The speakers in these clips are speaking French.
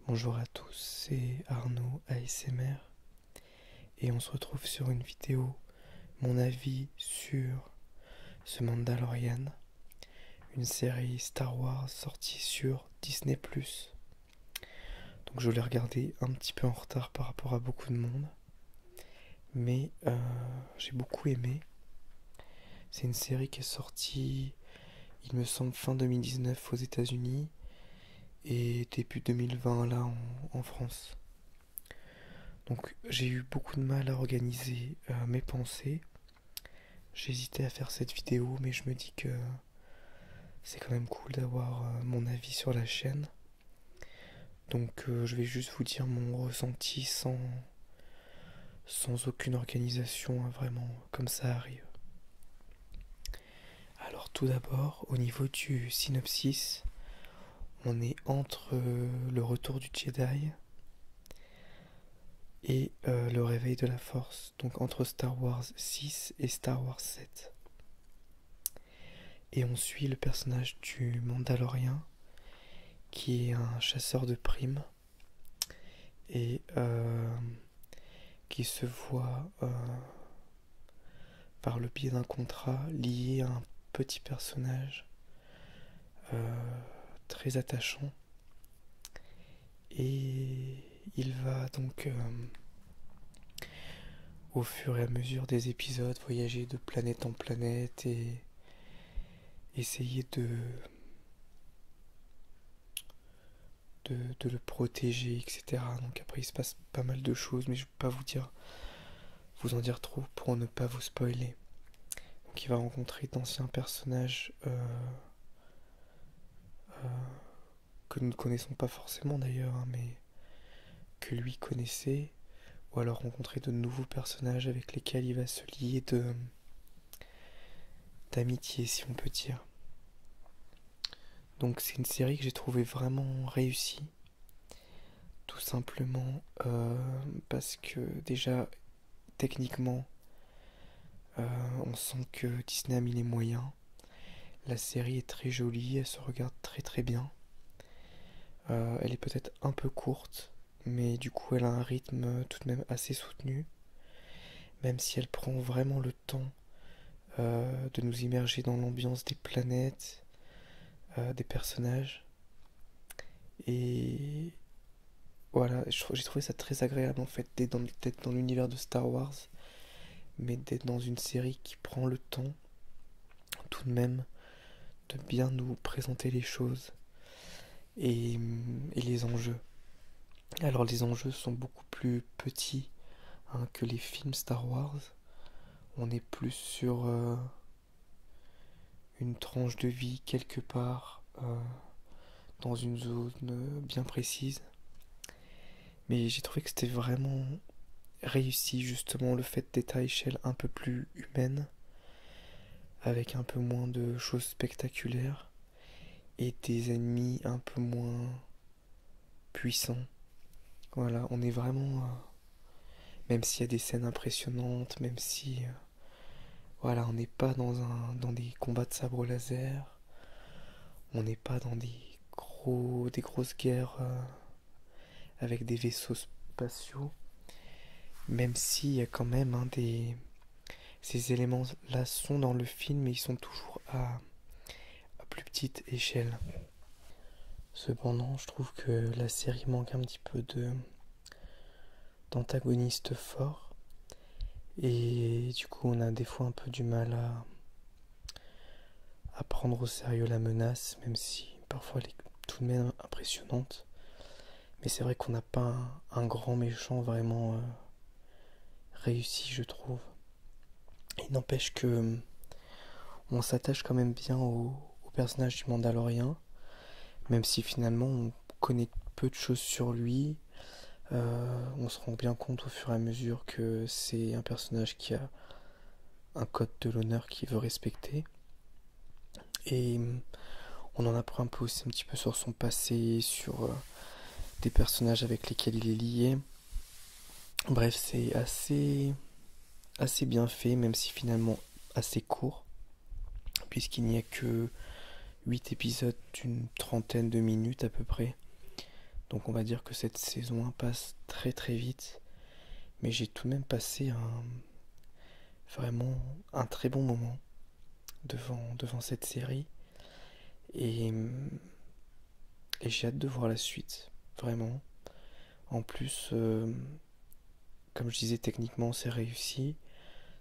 Bonjour à tous, c'est Arnaud ASMR et on se retrouve sur une vidéo, mon avis sur The Mandalorian, une série Star Wars sortie sur Disney+. Donc je l'ai regardé un petit peu en retard par rapport à beaucoup de monde, mais j'ai beaucoup aimé. C'est une série qui est sortie, il me semble, fin 2019 aux États-Unis et début 2020 là en France. Donc j'ai eu beaucoup de mal à organiser mes pensées. J'hésitais à faire cette vidéo, mais je me dis que c'est quand même cool d'avoir mon avis sur la chaîne. Donc je vais juste vous dire mon ressenti sans aucune organisation, hein, vraiment comme ça arrive. Alors tout d'abord, au niveau du synopsis, on est entre le retour du Jedi et le réveil de la Force, donc entre Star Wars 6 et Star Wars 7. Et on suit le personnage du Mandalorien, qui est un chasseur de primes et qui se voit par le biais d'un contrat lié à un petit personnage très attachant. Et il va donc au fur et à mesure des épisodes voyager de planète en planète et essayer de le protéger, etc. Donc après il se passe pas mal de choses, mais je peux pas vous en dire trop pour ne pas vous spoiler. Donc il va rencontrer d'anciens personnages que nous ne connaissons pas forcément d'ailleurs, hein, mais que lui connaissait, ou alors rencontrer de nouveaux personnages avec lesquels il va se lier d'amitié, si on peut dire. Donc c'est une série que j'ai trouvée vraiment réussie, tout simplement parce que déjà techniquement on sent que Disney a mis les moyens. La série est très jolie, elle se regarde très très bien. Elle est peut-être un peu courte, mais du coup elle a un rythme tout de même assez soutenu, même si elle prend vraiment le temps de nous immerger dans l'ambiance des planètes, des personnages. Et voilà, j'ai trouvé ça très agréable en fait d'être dans l'univers de Star Wars, mais d'être dans une série qui prend le temps tout de même de bien nous présenter les choses et les enjeux. Alors les enjeux sont beaucoup plus petits, hein, que les films Star Wars. On est plus sur une tranche de vie quelque part dans une zone bien précise. Mais j'ai trouvé que c'était vraiment réussi justement le fait d'être à échelle un peu plus humaine, avec un peu moins de choses spectaculaires et des ennemis un peu moins puissants. Voilà, on est vraiment... même s'il y a des scènes impressionnantes, même si... voilà, on n'est pas dans des combats de sabre laser, on n'est pas dans des grosses guerres avec des vaisseaux spatiaux, même s'il y a quand même ces éléments-là sont dans le film, mais ils sont toujours à plus petite échelle. Cependant, je trouve que la série manque un petit peu d'antagonistes forts, et du coup on a des fois un peu du mal à prendre au sérieux la menace, même si parfois elle est tout de même impressionnante. Mais c'est vrai qu'on n'a pas un grand méchant vraiment réussi, je trouve. Il n'empêche que on s'attache quand même bien au personnage du Mandalorien, même si finalement on connaît peu de choses sur lui. On se rend bien compte au fur et à mesure que c'est un personnage qui a un code de l'honneur qu'il veut respecter. Et on en apprend un peu aussi un petit peu sur son passé, sur des personnages avec lesquels il est lié. Bref, c'est assez bien fait, même si finalement assez court, puisqu'il n'y a que 8 épisodes d'une trentaine de minutes à peu près. Donc on va dire que cette saison 1 passe très très vite. Mais j'ai tout de même passé vraiment un très bon moment devant cette série. Et, et j'ai hâte de voir la suite, vraiment. En plus, comme je disais, techniquement c'est réussi.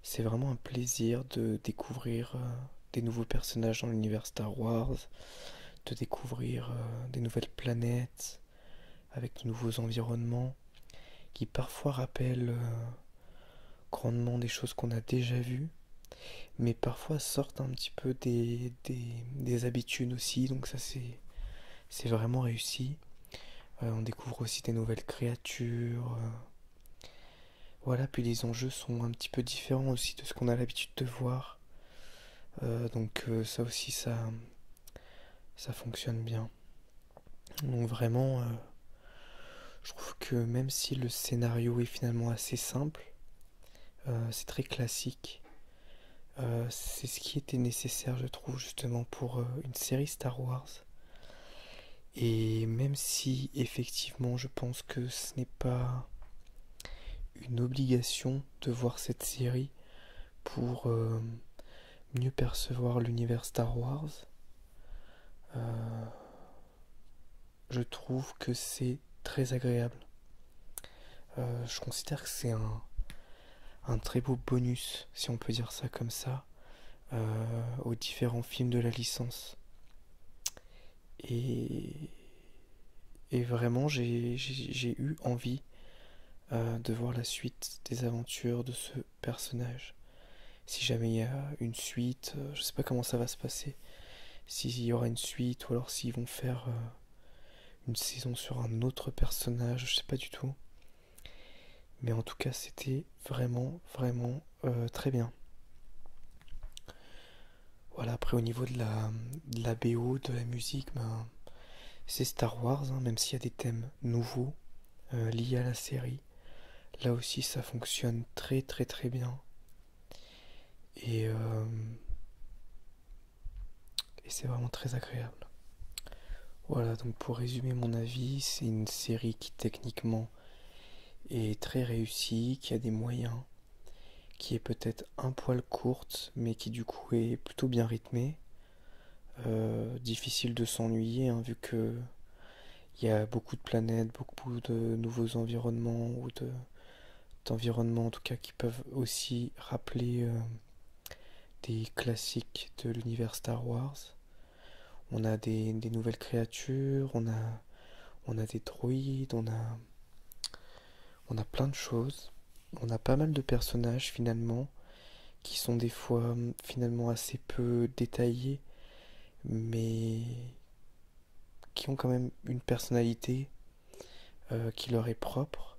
C'est vraiment un plaisir de découvrir des nouveaux personnages dans l'univers Star Wars, de découvrir des nouvelles planètes avec de nouveaux environnements qui parfois rappellent grandement des choses qu'on a déjà vues, mais parfois sortent un petit peu des habitudes aussi, donc ça c'est vraiment réussi. On découvre aussi des nouvelles créatures. Voilà, puis les enjeux sont un petit peu différents aussi de ce qu'on a l'habitude de voir. Donc ça aussi, ça fonctionne bien. Donc vraiment, je trouve que même si le scénario est finalement assez simple, c'est très classique. C'est ce qui était nécessaire, je trouve, justement pour une série Star Wars. Et même si effectivement je pense que ce n'est pas une obligation de voir cette série pour mieux percevoir l'univers Star Wars, euh, je trouve que c'est très agréable. Je considère que c'est un très beau bonus, si on peut dire ça comme ça, aux différents films de la licence. Et, et vraiment, j'ai eu envie de voir la suite des aventures de ce personnage. Si jamais il y a une suite, je sais pas comment ça va se passer. S'il y aura une suite ou alors s'ils vont faire une saison sur un autre personnage, je sais pas du tout. Mais en tout cas, c'était vraiment, vraiment très bien. Voilà, après au niveau de la BO, de la musique, ben, c'est Star Wars, hein, même s'il y a des thèmes nouveaux liés à la série. Là aussi, ça fonctionne très très très bien. Et, euh, et c'est vraiment très agréable. Voilà, donc pour résumer mon avis, c'est une série qui techniquement est très réussie, qui a des moyens, qui est peut-être un poil courte, mais qui du coup est plutôt bien rythmée. Difficile de s'ennuyer, hein, vu que il y a beaucoup de planètes, beaucoup de nouveaux environnements ou d'environnements en tout cas qui peuvent aussi rappeler des classiques de l'univers Star Wars. On a des nouvelles créatures, on a des droïdes, on a plein de choses. On a pas mal de personnages finalement qui sont des fois finalement assez peu détaillés, mais qui ont quand même une personnalité qui leur est propre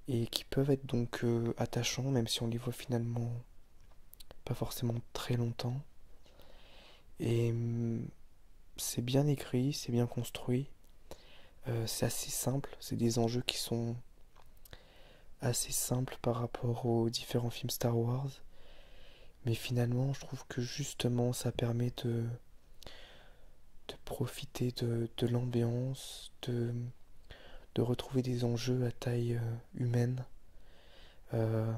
et qui peuvent être donc attachants même si on les voit finalement pas forcément très longtemps. Et c'est bien écrit, c'est bien construit, c'est assez simple, c'est des enjeux qui sont assez simples par rapport aux différents films Star Wars, mais finalement je trouve que justement ça permet de profiter de l'ambiance, de retrouver des enjeux à taille humaine, euh,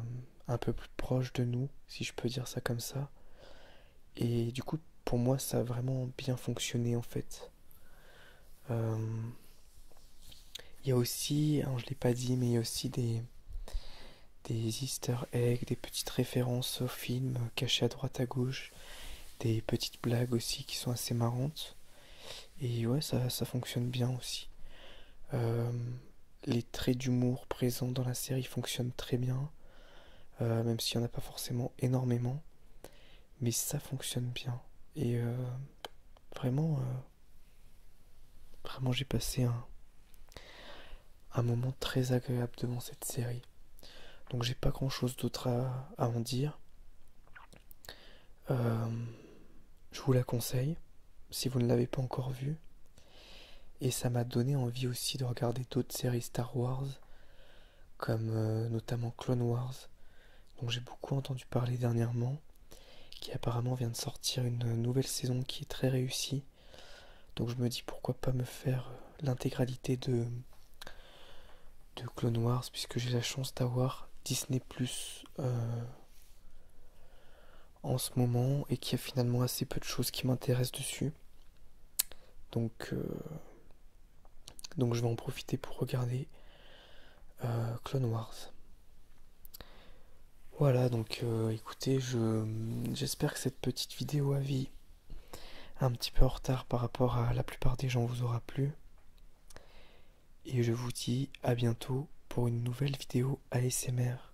un peu plus proche de nous, si je peux dire ça comme ça. Et du coup, pour moi, ça a vraiment bien fonctionné en fait. Euh, Il y a aussi, alors je l'ai pas dit, mais il y a aussi des easter eggs, des petites références au film cachées à droite à gauche, des petites blagues aussi qui sont assez marrantes. Et ouais, ça fonctionne bien aussi. Euh, les traits d'humour présents dans la série fonctionnent très bien, même s'il n'y en a pas forcément énormément, mais ça fonctionne bien. Et vraiment, vraiment j'ai passé un moment très agréable devant cette série. Donc j'ai pas grand chose d'autre à en dire. Euh, je vous la conseille si vous ne l'avez pas encore vue. Et ça m'a donné envie aussi de regarder d'autres séries Star Wars, comme notamment Clone Wars, dont j'ai beaucoup entendu parler dernièrement, qui apparemment vient de sortir une nouvelle saison qui est très réussie. Donc je me dis pourquoi pas me faire l'intégralité de Clone Wars, puisque j'ai la chance d'avoir Disney Plus en ce moment et qu'il y a finalement assez peu de choses qui m'intéressent dessus. Donc, euh, donc je vais en profiter pour regarder Clone Wars. Voilà, donc écoutez, j'espère que cette petite vidéo avis un petit peu en retard par rapport à la plupart des gens vous aura plu. Et je vous dis à bientôt pour une nouvelle vidéo ASMR.